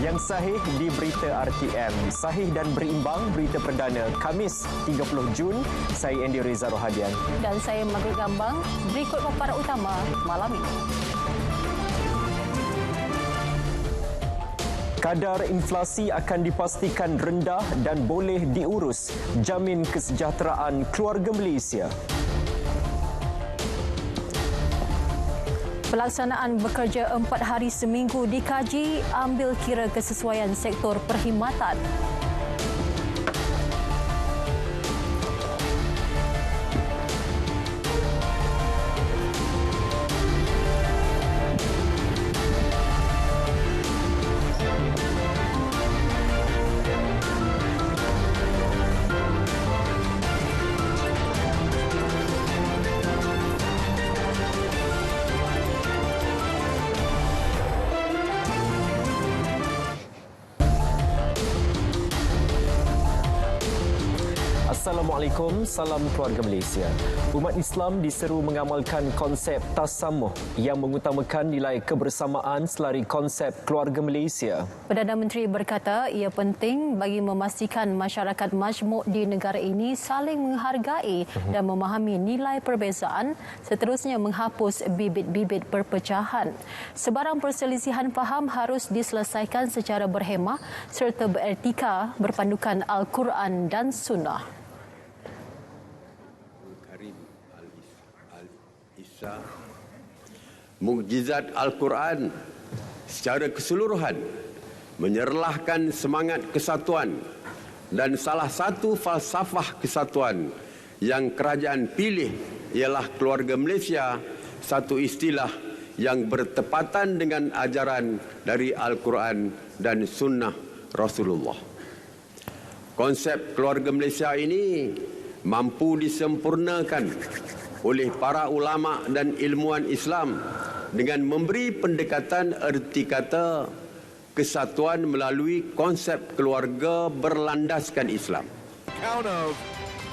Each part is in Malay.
Yang sahih di Berita RTM. Sahih dan berimbang Berita Perdana Khamis 30 Jun. Saya Andy Reza Rohadian. Dan saya Margaret Gambang. Berikut paparan utama malam ini. Kadar inflasi akan dipastikan rendah dan boleh diurus. Jamin kesejahteraan keluarga Malaysia. Pelaksanaan bekerja 4 hari seminggu dikaji, ambil kira kesesuaian sektor perkhidmatan. Assalamualaikum, salam keluarga Malaysia. Umat Islam diseru mengamalkan konsep tasamuh yang mengutamakan nilai kebersamaan selari konsep keluarga Malaysia. Perdana Menteri berkata ia penting bagi memastikan masyarakat majmuk di negara ini saling menghargai dan memahami nilai perbezaan, seterusnya menghapus bibit-bibit perpecahan. Sebarang perselisihan faham harus diselesaikan secara berhemah serta beretika berpandukan Al-Quran dan Sunnah. Mukjizat Al-Quran secara keseluruhan menyerlahkan semangat kesatuan dan salah satu falsafah kesatuan yang kerajaan pilih ialah keluarga Malaysia, satu istilah yang bertepatan dengan ajaran dari Al-Quran dan Sunnah Rasulullah. Konsep keluarga Malaysia ini mampu disempurnakan oleh para ulama dan ilmuwan Islam dengan memberi pendekatan erti kata kesatuan melalui konsep keluarga berlandaskan Islam. Count of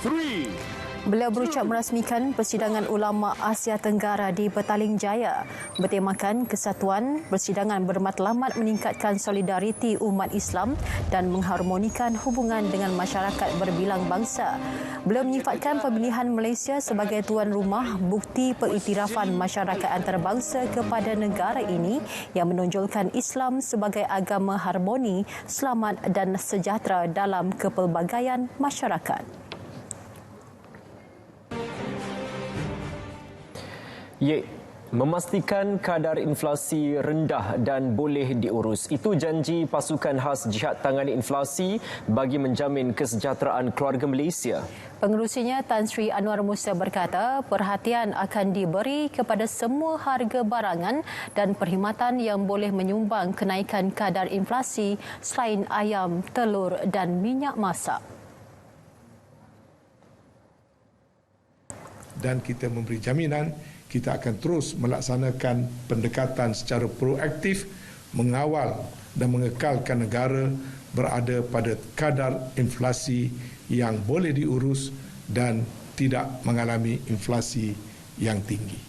3. Beliau berucap merasmikan persidangan ulama Asia Tenggara di Petaling Jaya bertemakan kesatuan. Persidangan bermatlamat meningkatkan solidariti umat Islam dan mengharmonikan hubungan dengan masyarakat berbilang bangsa. Beliau menyifatkan pemilihan Malaysia sebagai tuan rumah bukti pengiktirafan masyarakat antarabangsa kepada negara ini yang menonjolkan Islam sebagai agama harmoni, selamat dan sejahtera dalam kepelbagaian masyarakat. Memastikan kadar inflasi rendah dan boleh diurus. Itu janji pasukan khas Jihad Tangani Inflasi bagi menjamin kesejahteraan keluarga Malaysia. Pengerusinya Tan Sri Anwar Musa berkata perhatian akan diberi kepada semua harga barangan dan perkhidmatan yang boleh menyumbang kenaikan kadar inflasi selain ayam, telur dan minyak masak. Dan kita memberi jaminan kita akan terus melaksanakan pendekatan secara proaktif, mengawal dan mengekalkan negara berada pada kadar inflasi yang boleh diurus dan tidak mengalami inflasi yang tinggi.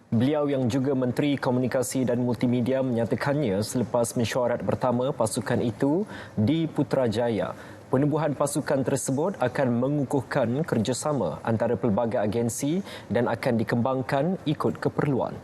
Beliau yang juga Menteri Komunikasi dan Multimedia menyatakannya selepas mesyuarat pertama pasukan itu di Putrajaya. Penubuhan pasukan tersebut akan mengukuhkan kerjasama antara pelbagai agensi dan akan dikembangkan ikut keperluan.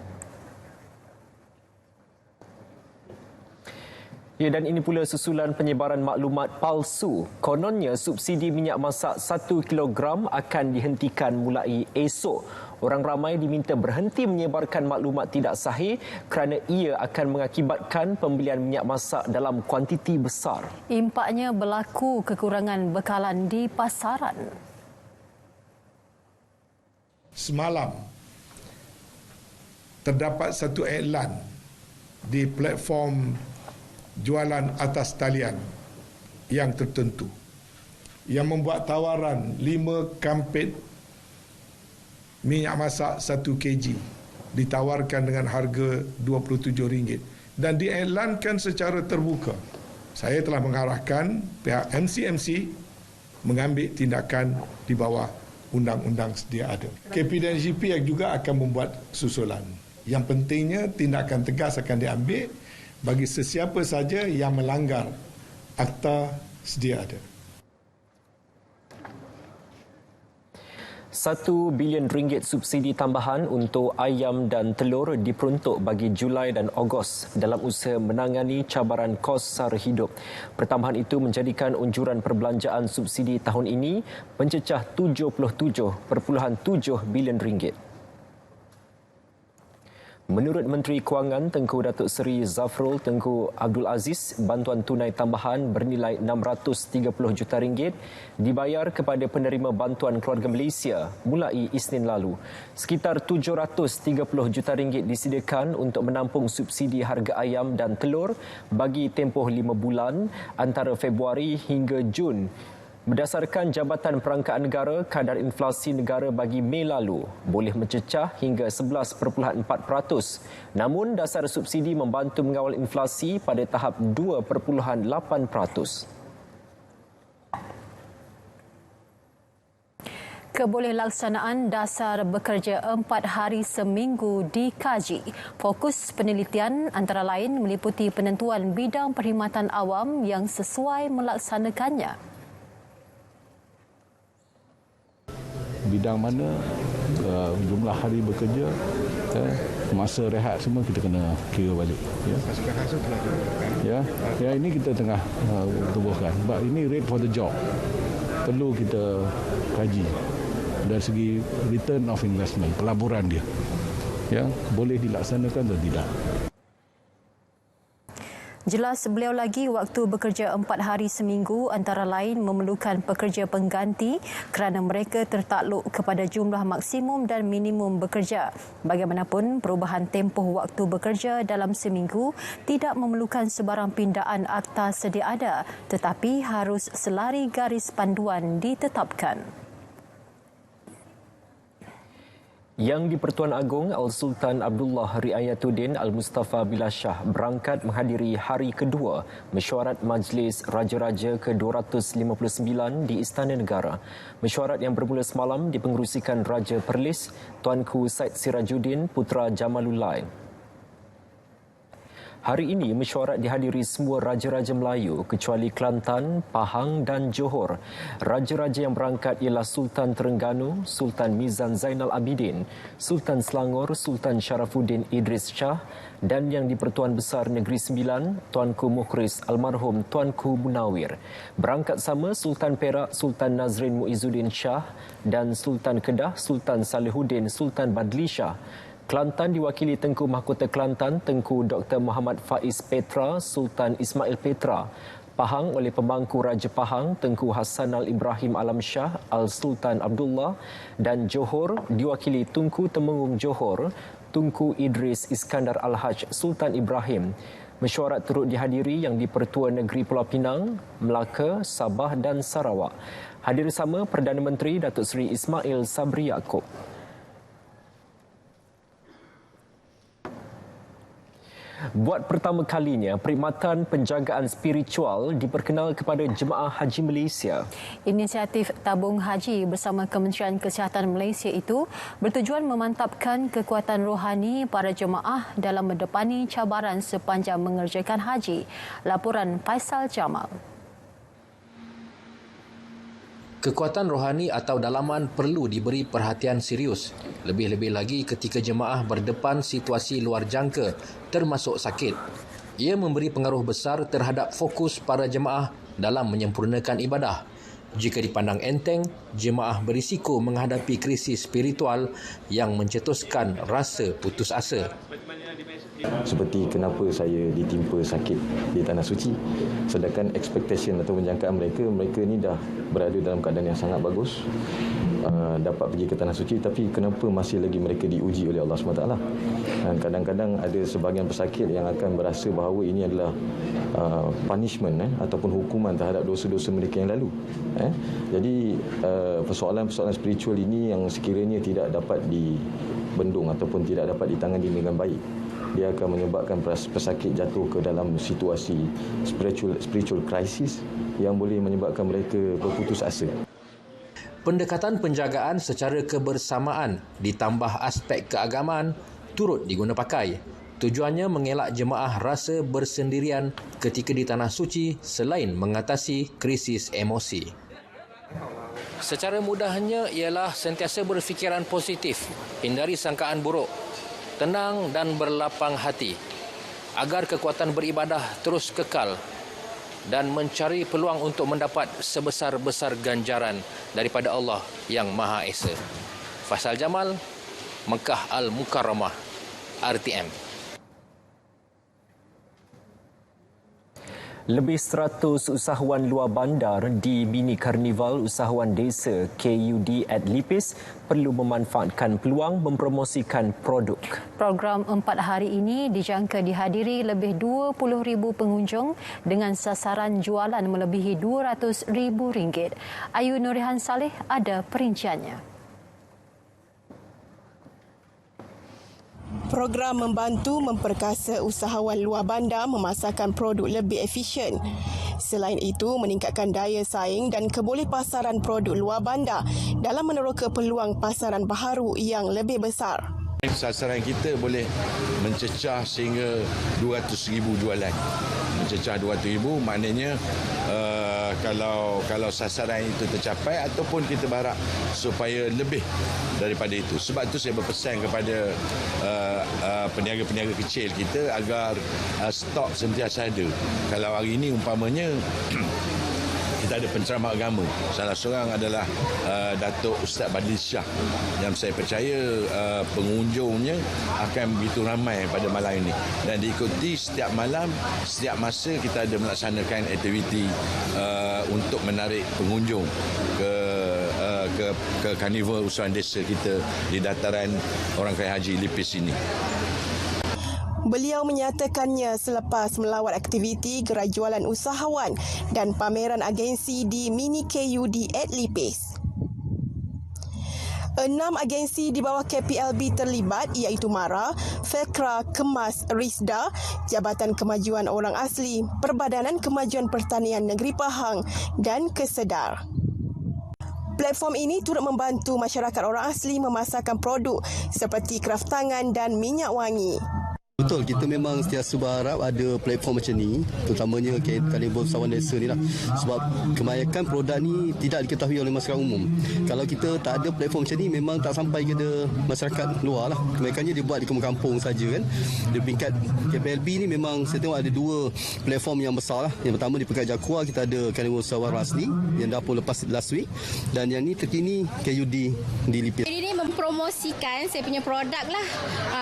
Ya, dan ini pula susulan penyebaran maklumat palsu. Kononnya subsidi minyak masak 1 kilogram akan dihentikan mulai esok. Orang ramai diminta berhenti menyebarkan maklumat tidak sahih kerana ia akan mengakibatkan pembelian minyak masak dalam kuantiti besar. Impaknya berlaku kekurangan bekalan di pasaran. Semalam terdapat satu iklan di platform jualan atas talian yang tertentu yang membuat tawaran 5 kampit minyak masak 1 kg ditawarkan dengan harga RM27 dan diiklankan secara terbuka. Saya telah mengarahkan pihak MCMC mengambil tindakan di bawah undang-undang sedia ada. KP dan GP juga akan membuat susulan. Yang pentingnya tindakan tegas akan diambil bagi sesiapa saja yang melanggar akta sedia ada. RM1 bilion subsidi tambahan untuk ayam dan telur diperuntuk bagi Julai dan Ogos dalam usaha menangani cabaran kos sara hidup. Pertambahan itu menjadikan unjuran perbelanjaan subsidi tahun ini mencecah RM77.7 bilion. Menurut Menteri Kewangan Tengku Datuk Seri Zafrul Tengku Abdul Aziz, bantuan tunai tambahan bernilai RM630 juta dibayar kepada penerima bantuan keluarga Malaysia mulai Isnin lalu. Sekitar RM730 juta disediakan untuk menampung subsidi harga ayam dan telur bagi tempoh 5 bulan antara Februari hingga Jun. Berdasarkan Jabatan Perangkaan Negara, kadar inflasi negara bagi Mei lalu boleh mencecah hingga 11.4%. Namun, dasar subsidi membantu mengawal inflasi pada tahap 2.8%. Kebolehlaksanaan dasar bekerja 4 hari seminggu dikaji. Fokus penelitian antara lain meliputi penentuan bidang perkhidmatan awam yang sesuai melaksanakannya. Bidang mana, jumlah hari bekerja, masa rehat semua kita kena kira balik. Ya, ini kita tengah tubuhkan. Sebab ini rate for the job. Perlu kita kaji dari segi return of investment, pelaburan dia. Ya, boleh dilaksanakan atau tidak. Jelas beliau lagi waktu bekerja 4 hari seminggu antara lain memerlukan pekerja pengganti kerana mereka tertakluk kepada jumlah maksimum dan minimum bekerja. Bagaimanapun, perubahan tempoh waktu bekerja dalam seminggu tidak memerlukan sebarang pindaan akta sedia ada tetapi harus selari garis panduan ditetapkan. Yang di-Pertuan Agong Al-Sultan Abdullah Riayatuddin Al-Mustafa Billah Shah berangkat menghadiri hari kedua mesyuarat Majlis Raja-Raja ke-259 di Istana Negara. Mesyuarat yang bermula semalam dipengerusikan Raja Perlis Tuanku Said Sirajuddin Putra Jamalullail. Hari ini mesyuarat dihadiri semua Raja-Raja Melayu kecuali Kelantan, Pahang dan Johor. Raja-Raja yang berangkat ialah Sultan Terengganu, Sultan Mizan Zainal Abidin, Sultan Selangor, Sultan Sharafuddin Idris Shah dan yang di-Pertuan Besar Negeri Sembilan, Tuanku Mukhris Almarhum Tuanku Munawir. Berangkat sama Sultan Perak, Sultan Nazrin Muizzuddin Shah dan Sultan Kedah, Sultan Salihuddin Sultan Badli Shah. Kelantan diwakili Tengku Mahkota Kelantan Tengku Dr. Muhammad Faiz Petra, Sultan Ismail Petra. Pahang oleh pemangku Raja Pahang Tengku Hassanal Ibrahim Alam Shah Al-Sultan Abdullah dan Johor diwakili Tunku Temenggung Johor Tunku Idris Iskandar Al-Haj Sultan Ibrahim. Mesyuarat turut dihadiri yang di-Pertua Negeri Pulau Pinang, Melaka, Sabah dan Sarawak. Hadir sama Perdana Menteri Datuk Seri Ismail Sabri Yaakob. Buat pertama kalinya, perkhidmatan penjagaan spiritual diperkenal kepada jemaah haji Malaysia. Inisiatif tabung haji bersama Kementerian Kesihatan Malaysia itu bertujuan memantapkan kekuatan rohani para jemaah dalam mendepani cabaran sepanjang mengerjakan haji. Laporan Faisal Jamal. Kekuatan rohani atau dalaman perlu diberi perhatian serius. Lebih-lebih lagi ketika jemaah berdepan situasi luar jangka termasuk sakit. Ia memberi pengaruh besar terhadap fokus para jemaah dalam menyempurnakan ibadah. Jika dipandang enteng, jemaah berisiko menghadapi krisis spiritual yang mencetuskan rasa putus asa. Seperti kenapa saya ditimpa sakit di Tanah Suci, sedangkan expectation atau jangkaan mereka ni dah berada dalam keadaan yang sangat bagus, dapat pergi ke Tanah Suci, tapi kenapa masih lagi mereka diuji oleh Allah SWT. Dan kadang-kadang ada sebahagian pesakit yang akan berasa bahawa ini adalah punishment ataupun hukuman terhadap dosa-dosa mereka yang lalu. Jadi persoalan-persoalan spiritual ini yang sekiranya tidak dapat dibendung ataupun tidak dapat ditangani dengan baik, dia akan menyebabkan pesakit jatuh ke dalam situasi spiritual crisis yang boleh menyebabkan mereka berputus asa. Pendekatan penjagaan secara kebersamaan ditambah aspek keagamaan turut diguna pakai. Tujuannya mengelak jemaah rasa bersendirian ketika di Tanah Suci selain mengatasi krisis emosi. Secara mudahnya ialah sentiasa berfikiran positif, hindari sangkaan buruk, tenang dan berlapang hati agar kekuatan beribadah terus kekal dan mencari peluang untuk mendapat sebesar-besar ganjaran daripada Allah yang Maha Esa. Faisal Jamal, Mekah Al-Mukarramah, RTM. Lebih 100 usahawan luar bandar di Mini Karnival Usahawan Desa KUD at Lipis perlu memanfaatkan peluang mempromosikan produk. Program 4 hari ini dijangka dihadiri lebih 20,000 pengunjung dengan sasaran jualan melebihi RM200,000. Ayu Nurihan Saleh ada perinciannya. Program membantu memperkasa usahawan luar bandar memasarkan produk lebih efisien. Selain itu, meningkatkan daya saing dan kebolehpasaran produk luar bandar dalam meneroka peluang pasaran baharu yang lebih besar. Sasaran kita boleh mencecah sehingga 200,000 jualan. Mencecah 200,000 maknanya kalau sasaran itu tercapai ataupun kita berharap supaya lebih daripada itu. Sebab itu saya berpesan kepada peniaga-peniaga kecil kita agar stok sentiasa ada. Kalau hari ini umpamanya kita ada penceramah agama. Salah seorang adalah Datuk Ustaz Badil Shah yang saya percaya pengunjungnya akan begitu ramai pada malam ini. Dan diikuti setiap malam, setiap masa kita ada melaksanakan aktiviti untuk menarik pengunjung ke Karnival Usahawan Desa kita di dataran Orang Kaya Haji Lipis ini. Beliau menyatakannya selepas melawat aktiviti gerai jualan usahawan dan pameran agensi di Mini KUD at Lipis. 6 agensi di bawah KPLB terlibat iaitu MARA, Felkra, Kemas, Risda, Jabatan Kemajuan Orang Asli, Perbadanan Kemajuan Pertanian Negeri Pahang dan Kesedar. Platform ini turut membantu masyarakat orang asli memasarkan produk seperti kraftangan dan minyak wangi. Betul, kita memang sentiasa berharap ada platform macam ni, terutamanya Karnival Usahawan Desa ni lah. Sebab kebanyakan produk ni tidak diketahui oleh masyarakat umum. Kalau kita tak ada platform macam ni, memang tak sampai kepada masyarakat luar lah. Kebanyakannya dia buat di kampung-kampung saja kan. Di peringkat KPLB ni memang saya tengok ada 2 platform yang besar lah. Yang pertama di peringkat Jakua, kita ada Karnival Usahawan Rasli yang dah pun lepas last week. Dan yang ni terkini KUD di Lipis. Ini mempromosikan saya punya produk lah.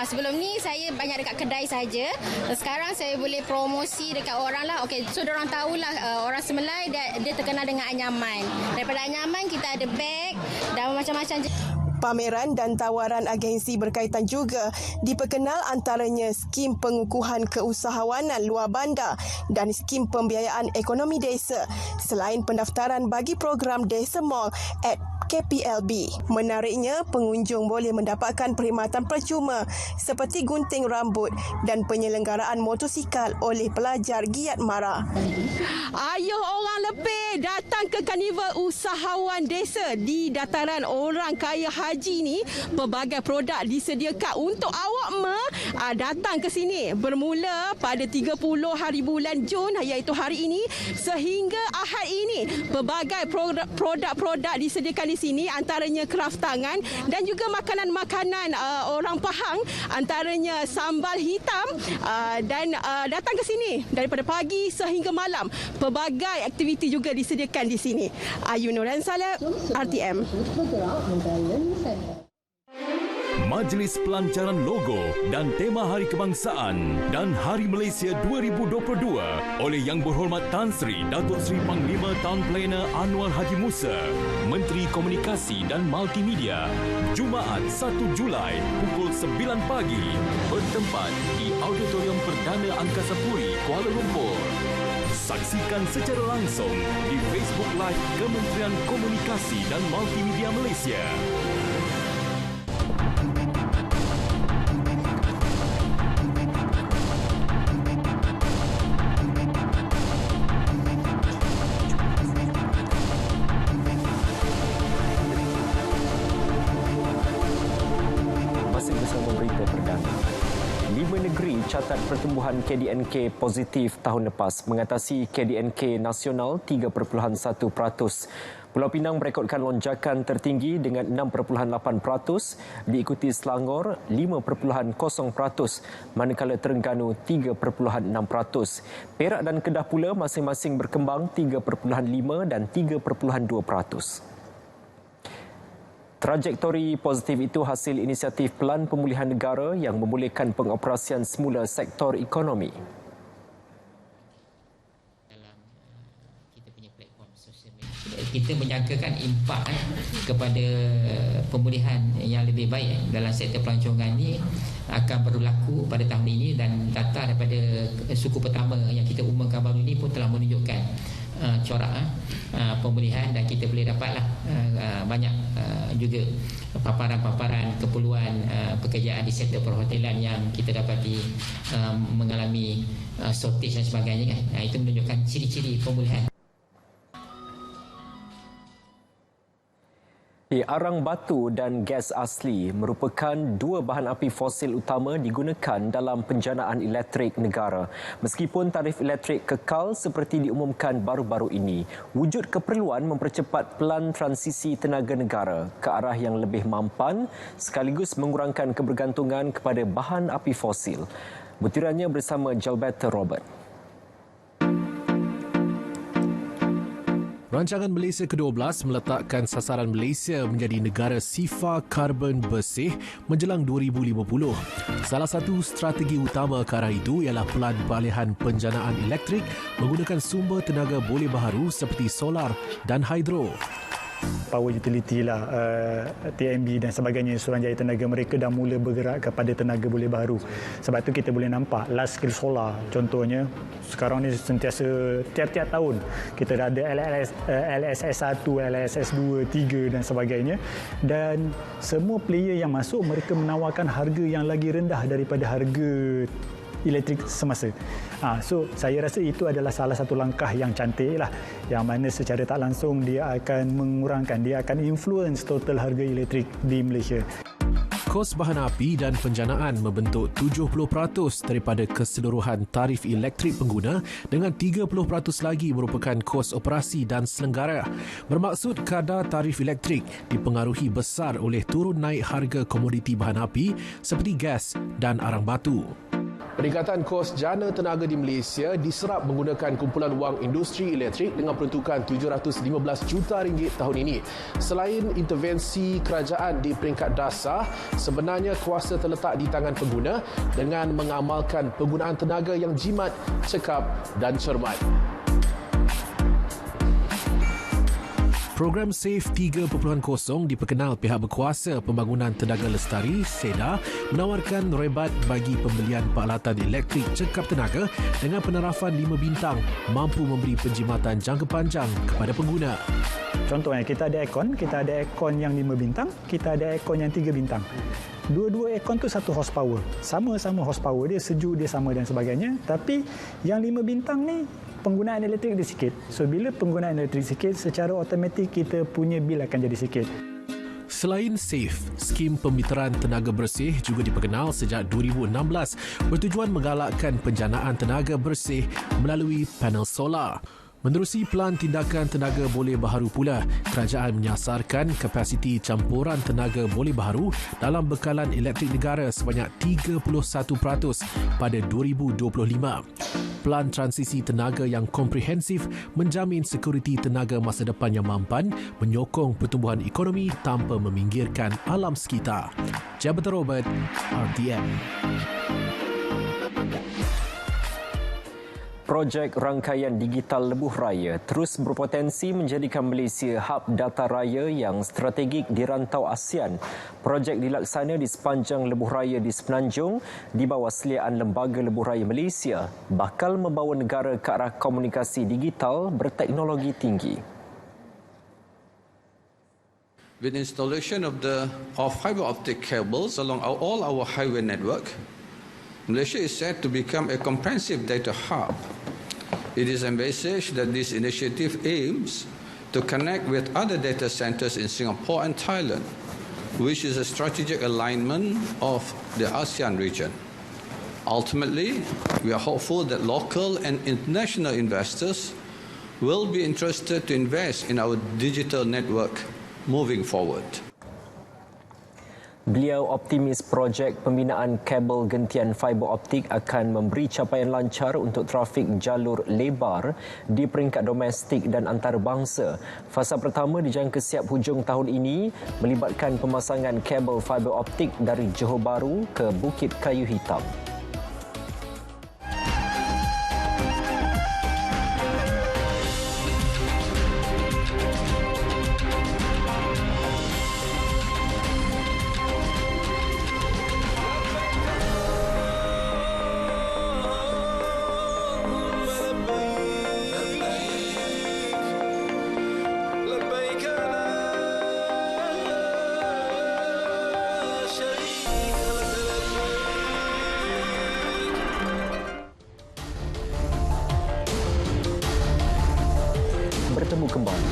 Sebelum ni saya banyak dekat kedai saja. Sekarang saya boleh promosi dekat orang lah. Okey, so diorang tahulah orang Semelai dia terkenal dengan anyaman. Daripada anyaman kita ada beg dan macam-macam. Pameran dan tawaran agensi berkaitan juga diperkenal antaranya skim pengukuhan keusahawanan luar bandar dan skim pembiayaan ekonomi desa selain pendaftaran bagi program Desa Mall at KPLB. Menariknya, pengunjung boleh mendapatkan perkhidmatan percuma seperti gunting rambut dan penyelenggaraan motosikal oleh pelajar giat MARA. Ayuh orang lebih datang ke Karnival Usahawan Desa di dataran Orang Kaya Haji ni. Pelbagai produk disediakan untuk awak datang ke sini bermula pada 30 hari bulan Jun iaitu hari ini sehingga Ahad ini. Pelbagai produk-produk disediakan di sini antaranya kraftangan dan juga makanan-makanan orang Pahang antaranya sambal hitam dan datang ke sini daripada pagi sehingga malam. Pelbagai aktiviti juga disediakan di sini. Ayu Nurihan Saleh, RTM. Majlis Pelancaran Logo dan Tema Hari Kebangsaan dan Hari Malaysia 2022 oleh Yang Berhormat Tan Sri Datuk Seri Panglima Town Planner Anwar Haji Musa, Menteri Komunikasi dan Multimedia, Jumaat 1 Julai pukul 9 pagi bertempat di Auditorium Perdana Angkasa Puri, Kuala Lumpur. Saksikan secara langsung di Facebook Live Kementerian Komunikasi dan Multimedia Malaysia. negeri catat pertumbuhan KDNK positif tahun lepas, mengatasi KDNK nasional 3.1%. Pulau Pinang merekodkan lonjakan tertinggi dengan 6.8%, diikuti Selangor 5.0%, manakala Terengganu 3.6%. Perak dan Kedah pula masing-masing berkembang 3.5 dan 3.2%. Trajektori positif itu hasil inisiatif Pelan Pemulihan Negara yang membolehkan pengoperasian semula sektor ekonomi. Kita menjangkakan impak kepada pemulihan yang lebih baik dalam sektor pelancongan ini akan berlaku pada tahun ini, dan data daripada suku pertama yang kita umumkan baru ini pun telah menunjukkan corak pemulihan, dan kita boleh dapatlah banyak juga paparan-paparan keperluan pekerjaan di sektor perhotelan yang kita dapati mengalami shortage dan sebagainya. Itu menunjukkan ciri-ciri pemulihan. Arang batu dan gas asli merupakan dua bahan api fosil utama digunakan dalam penjanaan elektrik negara. Meskipun tarif elektrik kekal seperti diumumkan baru-baru ini, wujud keperluan mempercepat pelan transisi tenaga negara ke arah yang lebih mampan sekaligus mengurangkan kebergantungan kepada bahan api fosil. Butirannya bersama Jalbert Robert. Rancangan Malaysia ke-12 meletakkan sasaran Malaysia menjadi negara sifar karbon bersih menjelang 2050. Salah satu strategi utama ke arah itu ialah pelan pengalihan penjanaan elektrik menggunakan sumber tenaga boleh baharu seperti solar dan hidro. Power utility lah, TMB dan sebagainya, Suruhanjaya Tenaga, mereka dah mula bergerak kepada tenaga boleh baharu. Sebab tu kita boleh nampak large scale solar contohnya sekarang ni sentiasa tiap-tiap tahun kita dah ada LSS 1, LSS 2, 3 dan sebagainya, dan semua player yang masuk mereka menawarkan harga yang lagi rendah daripada harga elektrik semasa. So saya rasa itu adalah salah satu langkah yang cantik lah, yang mana secara tak langsung dia akan mengurangkan, dia akan influence total harga elektrik di Malaysia. Kos bahan api dan penjanaan membentuk 70% daripada keseluruhan tarif elektrik pengguna, dengan 30% lagi merupakan kos operasi dan selenggara. Bermaksud kadar tarif elektrik dipengaruhi besar oleh turun naik harga komoditi bahan api seperti gas dan arang batu. Peningkatan kos jana tenaga di Malaysia diserap menggunakan kumpulan wang industri elektrik dengan peruntukan RM715 juta tahun ini. Selain intervensi kerajaan di peringkat dasar, sebenarnya kuasa terletak di tangan pengguna dengan mengamalkan penggunaan tenaga yang jimat, cekap dan cermat. Program SAFE 3.0 diperkenal pihak berkuasa pembangunan tenaga lestari SEDA menawarkan rebat bagi pembelian peralatan elektrik cekap tenaga dengan penarafan 5 bintang, mampu memberi penjimatan jangka panjang kepada pengguna. Contohnya kita ada aircon yang 5 bintang, kita ada aircon yang 3 bintang. Dua-dua aircon tu 1 horsepower. Sama-sama horsepower dia, sejuk dia sama dan sebagainya, tapi yang 5 bintang ni penggunaan elektrik dia sikit. So bila penggunaan elektrik sikit, secara automatik kita punya bil akan jadi sikit. Selain SAFE, skim pemiteran tenaga bersih juga diperkenal sejak 2016 bertujuan menggalakkan penjanaan tenaga bersih melalui panel solar. Menerusi pelan tindakan tenaga boleh baharu pula, kerajaan menyasarkan kapasiti campuran tenaga boleh baharu dalam bekalan elektrik negara sebanyak 31% pada 2025. Pelan transisi tenaga yang komprehensif menjamin sekuriti tenaga masa depan yang mampan, menyokong pertumbuhan ekonomi tanpa meminggirkan alam sekitar. Jabatan Robert, RTM. Projek rangkaian digital Lebuh Raya terus berpotensi menjadikan Malaysia hub data raya yang strategik di rantau ASEAN. Projek dilaksana di sepanjang Lebuh Raya di Semenanjung di bawah seliaan Lembaga Lebuh Raya Malaysia, bakal membawa negara ke arah komunikasi digital berteknologi tinggi. With installation of fiber optic cables along all our highway network, Malaysia is set to become a comprehensive data hub. It is envisaged that this initiative aims to connect with other data centers in Singapore and Thailand, which is a strategic alignment of the ASEAN region. Ultimately, we are hopeful that local and international investors will be interested to invest in our digital network moving forward. Beliau optimis projek pembinaan kabel gentian fiber optik akan memberi capaian lancar untuk trafik jalur lebar di peringkat domestik dan antarabangsa. Fasa pertama dijangka siap hujung tahun ini melibatkan pemasangan kabel fiber optik dari Johor Bahru ke Bukit Kayu Hitam. Bertemu kembali.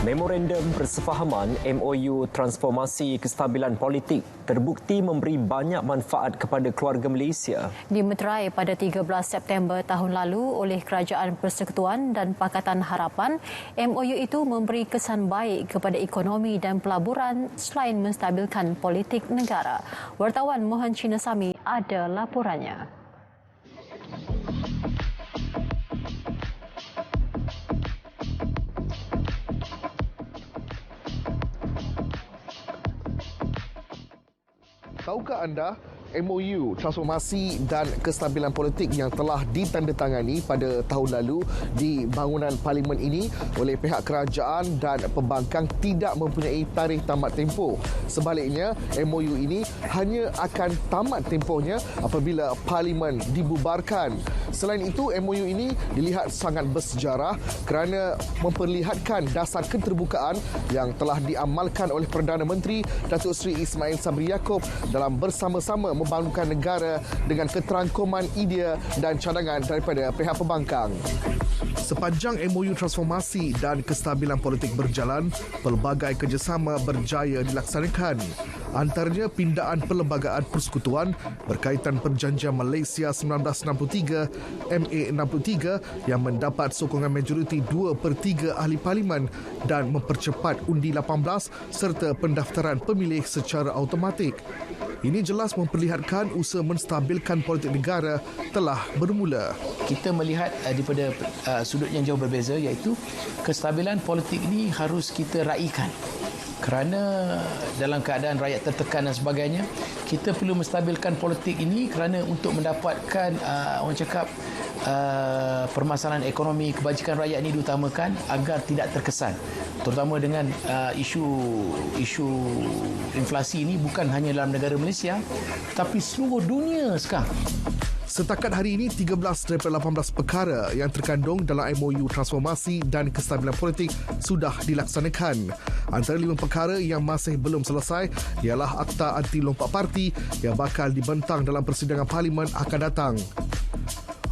Memorandum Persefahaman MOU Transformasi Kestabilan Politik terbukti memberi banyak manfaat kepada keluarga Malaysia. Dimeterai pada 13 September tahun lalu oleh Kerajaan Persekutuan dan Pakatan Harapan, MOU itu memberi kesan baik kepada ekonomi dan pelaburan selain menstabilkan politik negara. Wartawan Mohan Chinasami ada laporannya. Tahukah anda MOU Transformasi dan Kestabilan Politik yang telah ditandatangani pada tahun lalu di bangunan parlimen ini oleh pihak kerajaan dan pembangkang tidak mempunyai tarikh tamat tempoh. Sebaliknya, MOU ini hanya akan tamat tempohnya apabila parlimen dibubarkan. Selain itu, MOU ini dilihat sangat bersejarah kerana memperlihatkan dasar keterbukaan yang telah diamalkan oleh Perdana Menteri Datuk Seri Ismail Sabri Yaakob dalam bersama-sama membangunkan negara dengan keterangkuman idea dan cadangan daripada pihak pembangkang. Sepanjang MOU Transformasi dan Kestabilan Politik berjalan, pelbagai kerjasama berjaya dilaksanakan. Antaranya pindaan Perlembagaan Persekutuan berkaitan Perjanjian Malaysia 1963 MA63 yang mendapat sokongan majoriti 2/3 ahli parlimen dan mempercepat undi 18 serta pendaftaran pemilih secara automatik. Ini jelas memperlihatkan usaha menstabilkan politik negara telah bermula. Kita melihat daripada sudut yang jauh berbeza, iaitu kestabilan politik ini harus kita raikan. Kerana dalam keadaan rakyat tertekan dan sebagainya, kita perlu menstabilkan politik ini kerana untuk mendapatkan orang cakap permasalahan ekonomi, kebajikan rakyat ini diutamakan agar tidak terkesan. Terutama dengan isu inflasi ini bukan hanya dalam negara Malaysia tapi seluruh dunia sekarang. Setakat hari ini, 13 daripada 18 perkara yang terkandung dalam MOU Transformasi dan Kestabilan Politik sudah dilaksanakan. Antara 5 perkara yang masih belum selesai ialah Akta Anti Lompat Parti yang bakal dibentang dalam persidangan Parlimen akan datang.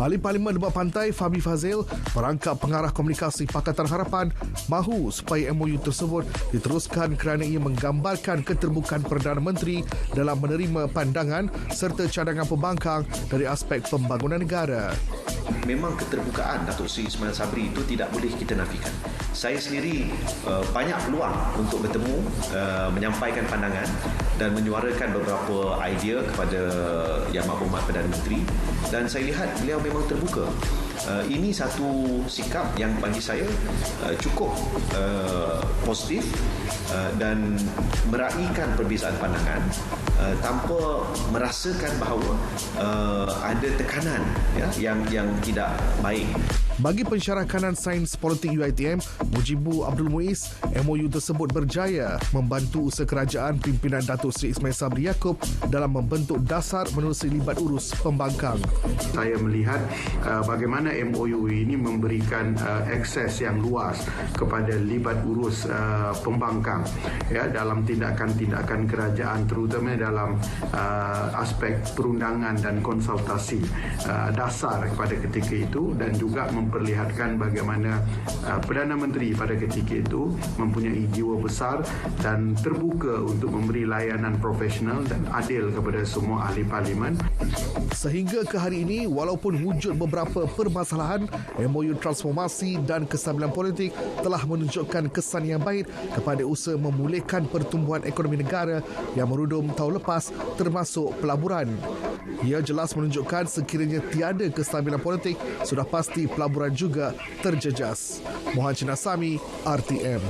Ahli Parlimen Lebak Pantai Fabi Fazil merangkap pengarah komunikasi Pakatan Harapan mahu supaya MOU tersebut diteruskan kerana ia menggambarkan keterbukaan Perdana Menteri dalam menerima pandangan serta cadangan pembangkang dari aspek pembangunan negara. Memang keterbukaan Datuk Seri Ismail Sabri itu tidak boleh kita nafikan. Saya sendiri banyak peluang untuk bertemu, menyampaikan pandangan dan menyuarakan beberapa idea kepada Yang Berhormat Perdana Menteri, dan saya lihat beliau memang terbuka. Ini satu sikap yang bagi saya cukup positif dan meraihkan perbezaan pandangan tanpa merasakan bahawa ada tekanan yang tidak baik. Bagi pensyarah kanan Sains Politik UiTM, Mujibu Abdul Muiz, MOU tersebut berjaya membantu usaha kerajaan pimpinan Datuk Seri Ismail Sabri Yaakob dalam membentuk dasar menerusi libat urus pembangkang. Saya melihat bagaimana MOU ini memberikan akses yang luas kepada libat urus pembangkang dalam tindakan-tindakan kerajaan, terutama dalam aspek perundangan dan konsultasi dasar pada ketika itu, dan juga memperlihatkan bagaimana Perdana Menteri pada ketika itu mempunyai jiwa besar dan terbuka untuk memberi layanan profesional dan adil kepada semua ahli parlimen. Sehingga ke hari ini, walaupun wujud beberapa permasalahan, MOU Transformasi dan Kestabilan Politik telah menunjukkan kesan yang baik kepada usaha memulihkan pertumbuhan ekonomi negara yang merudum tahun lepas, termasuk pelaburan. Ia jelas menunjukkan sekiranya tiada kestabilan politik, sudah pasti pelaburan juga terjejas. Mohan Chinasami, RTM.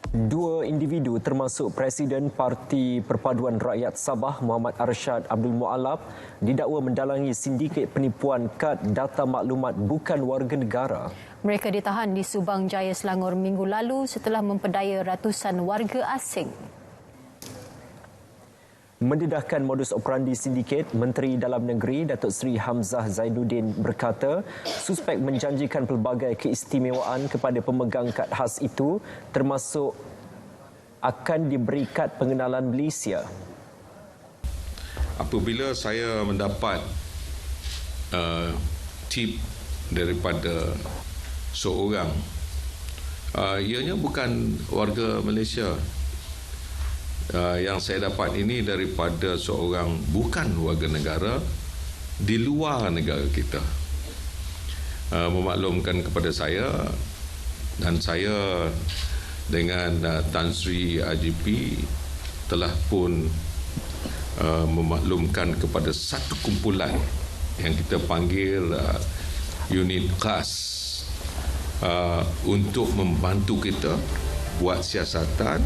Dua individu termasuk Presiden Parti Perpaduan Rakyat Sabah Muhammad Arsyad Abdul Muallab didakwa mendalangi sindiket penipuan kad data maklumat bukan warga negara. Mereka ditahan di Subang Jaya, Selangor minggu lalu setelah memperdaya ratusan warga asing. Mendedahkan modus operandi sindiket, Menteri Dalam Negeri Datuk Seri Hamzah Zainuddin berkata suspek menjanjikan pelbagai keistimewaan kepada pemegang kad khas itu, termasuk akan diberi kad pengenalan Malaysia. Apabila saya mendapat tip daripada seorang, ianya bukan warga Malaysia. Yang saya dapat ini daripada seorang bukan warga negara di luar negara kita, memaklumkan kepada saya, dan saya dengan Tan Sri IGP telah pun memaklumkan kepada satu kumpulan yang kita panggil unit khas untuk membantu kita buat siasatan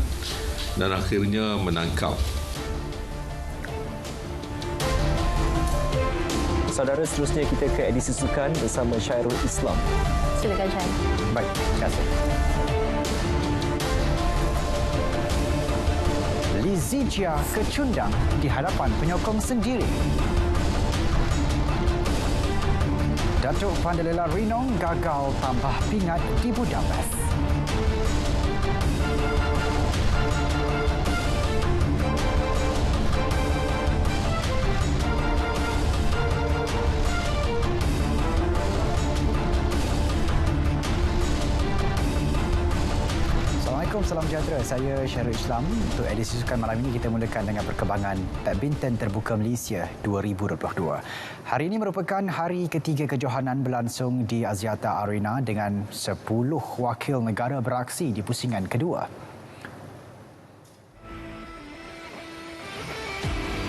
dan akhirnya menangkap. Saudara, seterusnya kita ke edisi sukan bersama Syairul Islam. Silakan Syairul. Baik, terima kasih. Lizijia kecundang di hadapan penyokong sendiri. Datuk Pandelela Rinong gagal tambah pingat di Budapest. Salam sejahtera, saya Syairul Islam. Untuk edisi sukan malam ini kita mulakan dengan perkembangan Badminton Terbuka Malaysia 2022. Hari ini merupakan hari ketiga kejohanan berlangsung di Axiata Arena dengan 10 wakil negara beraksi di pusingan kedua.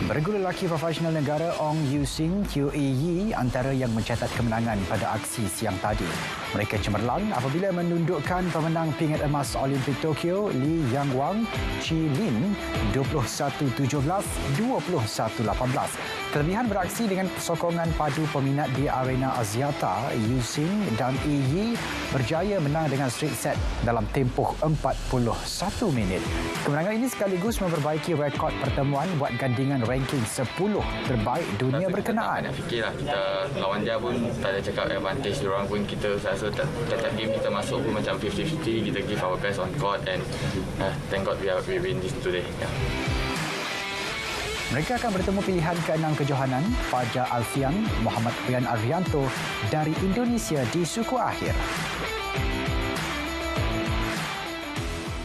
Bergu lelaki profesional negara Ong Yu Sing Teo Ee Yi antara yang mencatat kemenangan pada aksi siang tadi. Mereka cemerlang apabila menundukkan pemenang pingat emas Olimpik Tokyo Lee Yang Wang Chi Lin 21-17, 21-18. Kelebihan beraksi dengan sokongan padu peminat di arena Axiata, Yu Sing dan Ee Yi berjaya menang dengan straight set dalam tempoh 41 minit. Kemenangan ini sekaligus memperbaiki rekod pertemuan buat gandingan ranking 10 terbaik dunia berkenaan. Nak fikirlah, kita lawan dia pun tak ada cakap advantage diorang pun, kita rasa setiap game kita masuk pun macam 50-50, kita give our best on court and thank God we win this today. Yeah. Mereka akan bertemu pilihan ke-6 kejohanan Fajar Alfian, Muhammad Rian Arianto dari Indonesia di suku akhir.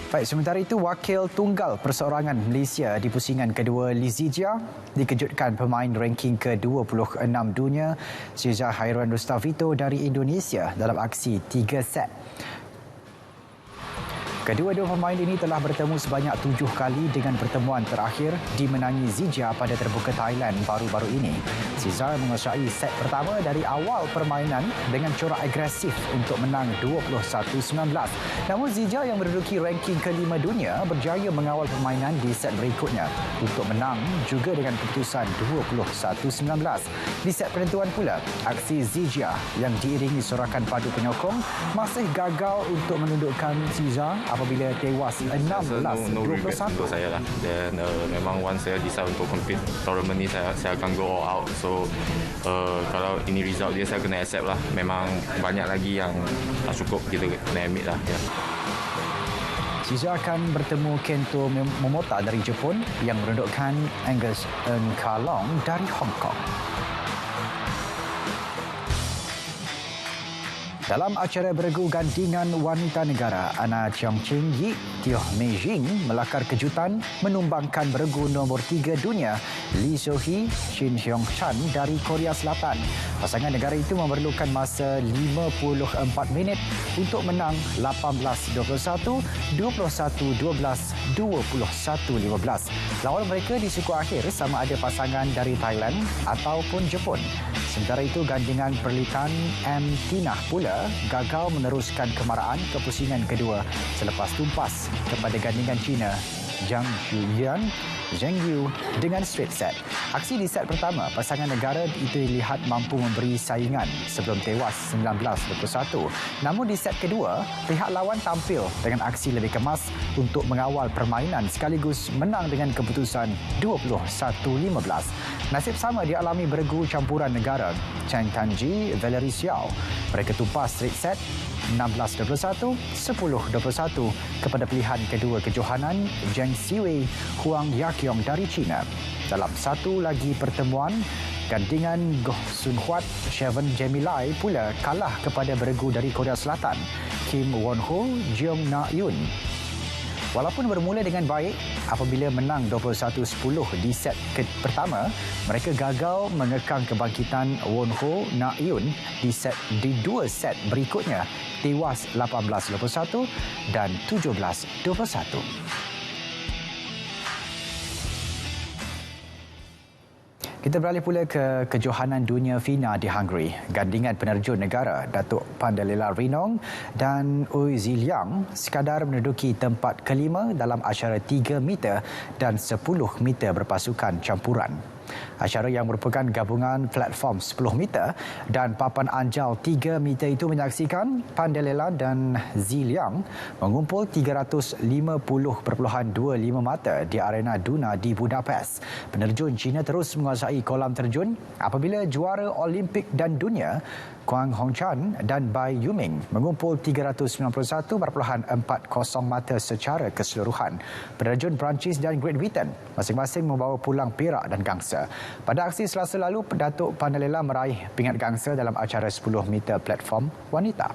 Baik, sementara itu wakil tunggal perseorangan Malaysia di pusingan kedua Lizijia dikejutkan pemain ranking ke-26 dunia Syeza Hairuan Rustavito dari Indonesia dalam aksi 3 set. Kedua-dua pemain ini telah bertemu sebanyak 7 kali dengan pertemuan terakhir dimenangi Zijia pada terbuka Thailand baru-baru ini. Cesar menguasai set pertama dari awal permainan dengan corak agresif untuk menang 21-19. Namun Zijia yang menduduki ranking ke-5 dunia berjaya mengawal permainan di set berikutnya untuk menang juga dengan keputusan 21-19. Di set penentuan pula, aksi Zijia yang diiringi sorakan padu penyokong masih gagal untuk menundukkan Cesar apabila tewas 16-21. Untuk saya lah. Dan memang once saya decide untuk compete tournament ni, saya akan go all out. So kalau ini result dia, saya kena accept lah. Memang banyak lagi yang tak cukup, kita kena admit lah. Ya. Cesar akan bertemu Kento Momota dari Jepun yang menundukkan Angus Nkalong dari Hong Kong. Dalam acara beregu gandingan wanita negara, Ana Cheong Ching Yi Tioh Mei Jing melakar kejutan menumbangkan beregu nombor 3 dunia Lee So-hee Shin Hyong Chan dari Korea Selatan. Pasangan negara itu memerlukan masa 54 minit untuk menang 18-21, 21-12, 21-15. Lawan mereka di suku akhir sama ada pasangan dari Thailand ataupun Jepun. Sementara itu, gandingan perlitan M. Tinah pula gagal meneruskan kemaraan kepusingan kedua selepas tumpas kepada gandingan China Zhang Yuyan Zheng Yu dengan straight set. Aksi di set pertama, pasangan negara itu dilihat mampu memberi saingan sebelum tewas 19-21. Namun di set kedua, pihak lawan tampil dengan aksi lebih kemas untuk mengawal permainan sekaligus menang dengan keputusan 21-15. Nasib sama dialami beregu campuran negara Chang Tanji, Valerie Xiao. Mereka tumpas straight set 16-21, 10-21 kepada pilihan kedua kejohanan Zheng Siwei, Huang Yaqiong dari China. Dalam satu lagi pertemuan, gandingan Goh Sun Huat, Shevan Jemilai pula kalah kepada beregu dari Korea Selatan, Kim Won Ho, Jeong Na Yun. Walaupun bermula dengan baik, apabila menang 21-10 di set pertama, mereka gagal mengekang kebangkitan Won Ho Na Yun di dua set berikutnya, tewas 18-21 dan 17-21. Kita beralih pula ke kejohanan dunia FINA di Hungary. Gandingan penerjun negara Datuk Pandalela Rinong dan Ui Ziliang sekadar menduduki tempat kelima dalam acara 3 meter dan 10 meter berpasukan campuran. Acara yang merupakan gabungan platform 10 meter dan papan anjal 3 meter itu menyaksikan Pandalela dan Ziliang mengumpul 350.25 mata di arena Duna di Budapest. Penerjun China terus menguasai kolam terjun apabila juara Olimpik dan dunia Kwang Hongchan dan Bai Yuming mengumpul 391.40 mata secara keseluruhan. Penerjun Perancis dan Great Britain masing-masing membawa pulang perak dan gangsa. Pada aksi Selasa lalu, Datuk Pandalela meraih pingat gangsa dalam acara 10 meter platform wanita.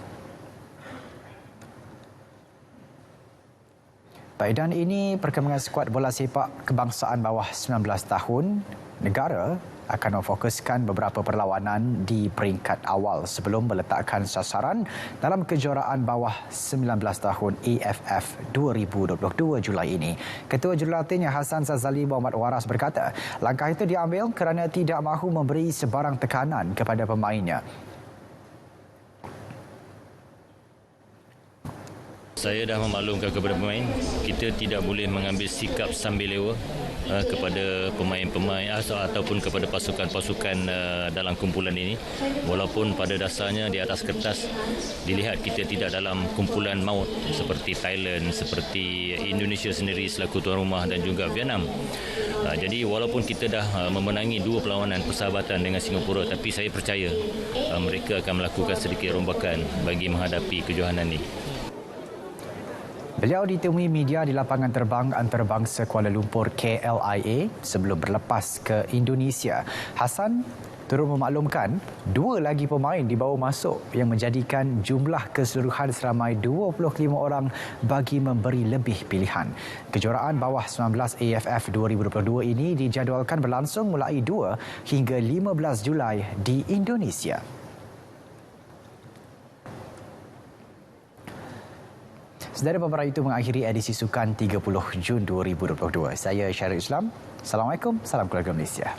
Baik, dan ini perkembangan skuad bola sepak kebangsaan bawah 19 tahun. Negara akan memfokuskan beberapa perlawanan di peringkat awal sebelum meletakkan sasaran dalam kejuaraan bawah 19 tahun AFF 2022 Julai ini. Ketua Jurulatih Hassan Zazali Muhammad Waras berkata, langkah itu diambil kerana tidak mahu memberi sebarang tekanan kepada pemainnya. Saya dah memaklumkan kepada pemain, kita tidak boleh mengambil sikap sambil lewa kepada pemain-pemain ataupun kepada pasukan-pasukan dalam kumpulan ini. Walaupun pada dasarnya di atas kertas dilihat kita tidak dalam kumpulan maut seperti Thailand, seperti Indonesia sendiri selaku tuan rumah dan juga Vietnam. Jadi walaupun kita dah memenangi 2 perlawanan persahabatan dengan Singapura, tapi saya percaya mereka akan melakukan sedikit rombakan bagi menghadapi kejohanan ini. Beliau ditemui media di lapangan terbang antarabangsa Kuala Lumpur KLIA sebelum berlepas ke Indonesia. Hassan turut memaklumkan 2 lagi pemain dibawa masuk yang menjadikan jumlah keseluruhan seramai 25 orang bagi memberi lebih pilihan. Kejuaraan bawah 19 AFF 2022 ini dijadualkan berlangsung mulai 2 hingga 15 Julai di Indonesia. Saudara, paparan itu mengakhiri edisi Sukan 30 Jun 2022. Saya Syarul Islam. Assalamualaikum, salam keluarga Malaysia.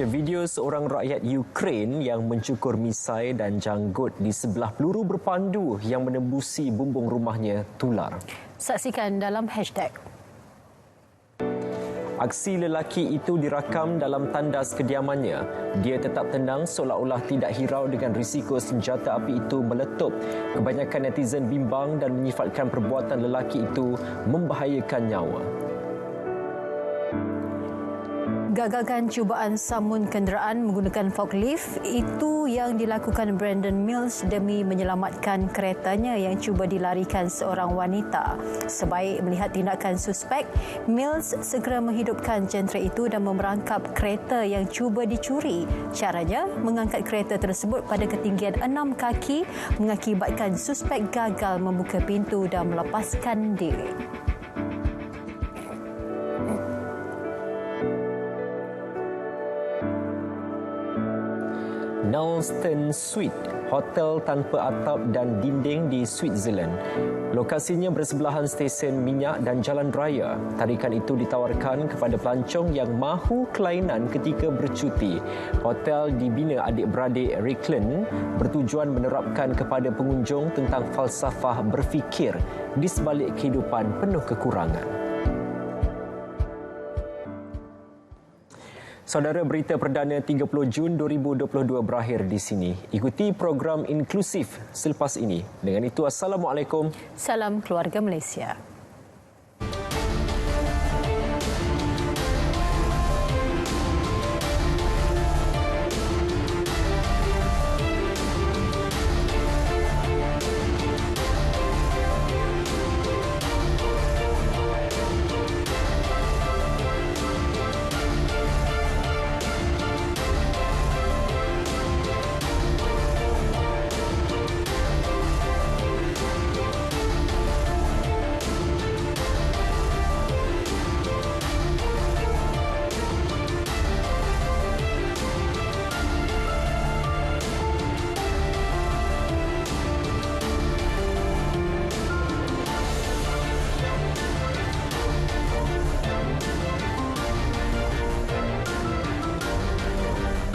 Video seorang rakyat Ukraine yang mencukur misai dan janggut di sebelah peluru berpandu yang menembusi bumbung rumahnya tular. Saksikan dalam hashtag. Aksi lelaki itu dirakam dalam tandas kediamannya. Dia tetap tenang seolah-olah tidak hirau dengan risiko senjata api itu meletup. Kebanyakan netizen bimbang dan menyifatkan perbuatan lelaki itu membahayakan nyawa. Gagagan cubaan samun kenderaan menggunakan forklift itu yang dilakukan Brandon Mills demi menyelamatkan keretanya yang cuba dilarikan seorang wanita. Sebaik melihat tindakan suspek, Mills segera menghidupkan jentera itu dan memerangkap kereta yang cuba dicuri. Caranya, mengangkat kereta tersebut pada ketinggian 6 kaki mengakibatkan suspek gagal membuka pintu dan melepaskan diri. Nalston Suite, hotel tanpa atap dan dinding di Switzerland. Lokasinya bersebelahan stesen minyak dan jalan raya. Tarikan itu ditawarkan kepada pelancong yang mahu kelainan ketika bercuti. Hotel dibina adik-beradik Ricklen bertujuan menerapkan kepada pengunjung tentang falsafah berfikir di sebalik kehidupan penuh kekurangan. Saudara, berita perdana 30 Jun 2022 berakhir di sini. Ikuti program inklusif selepas ini. Dengan itu, Assalamualaikum. Salam keluarga Malaysia.